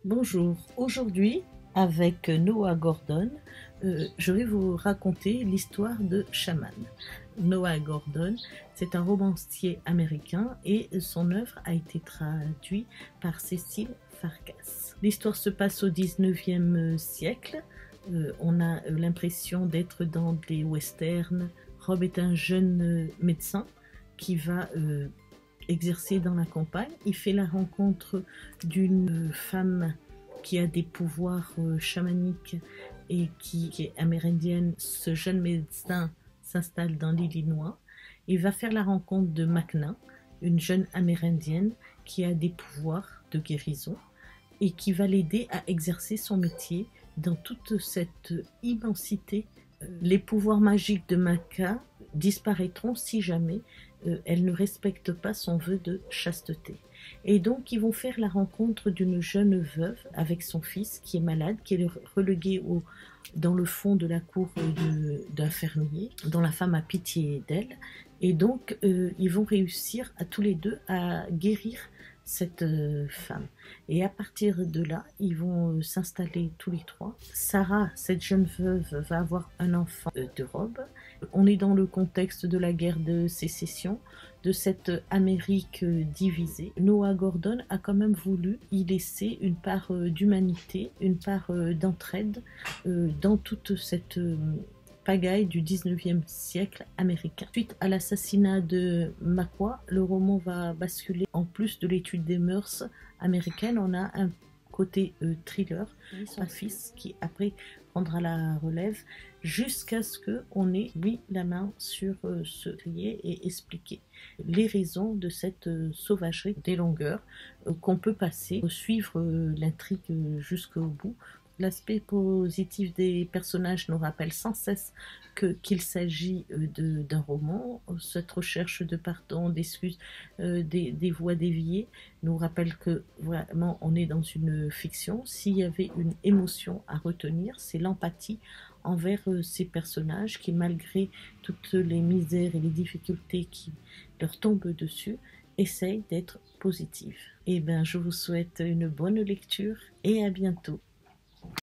Bonjour, aujourd'hui avec Noah Gordon, je vais vous raconter l'histoire de Shaman. Noah Gordon, c'est un romancier américain et son œuvre a été traduite par Cécile Farkas. L'histoire se passe au 19e siècle. On a l'impression d'être dans des westerns. Rob est un jeune médecin qui va exercer dans la campagne. Il fait la rencontre d'une femme qui a des pouvoirs chamaniques et qui est amérindienne. Ce jeune médecin s'installe dans l'Illinois. Il va faire la rencontre de Macna, une jeune amérindienne qui a des pouvoirs de guérison et qui va l'aider à exercer son métier dans toute cette immensité. Les pouvoirs magiques de Macna disparaîtront si jamais elle ne respecte pas son vœu de chasteté. Et donc ils vont faire la rencontre d'une jeune veuve avec son fils qui est malade, qui est relégué dans le fond de la cour d'un fermier, dont la femme a pitié d'elle. Et donc ils vont réussir à tous les deux à guérir cette femme. Et à partir de là, ils vont s'installer tous les trois. Sarah, cette jeune veuve, va avoir un enfant de Rob. On est dans le contexte de la guerre de sécession, de cette Amérique divisée. Noah Gordon a quand même voulu y laisser une part d'humanité, une part d'entraide dans toute cette pagaille du 19e siècle américain. Suite à l'assassinat de Makwa, le roman va basculer. En plus de l'étude des mœurs américaines, on a un côté thriller, son fils qui après prendra la relève jusqu'à ce qu'on ait mis la main sur ce crier et expliqué les raisons de cette sauvagerie des longueurs qu'on peut passer, suivre l'intrigue jusqu'au bout. L'aspect positif des personnages nous rappelle sans cesse qu'il s'agit d'un roman. Cette recherche de pardon, d'excuses, des voies déviées nous rappelle que vraiment on est dans une fiction. S'il y avait une émotion à retenir, c'est l'empathie envers ces personnages qui, malgré toutes les misères et les difficultés qui leur tombent dessus, essayent d'être positifs. Et bien, je vous souhaite une bonne lecture et à bientôt.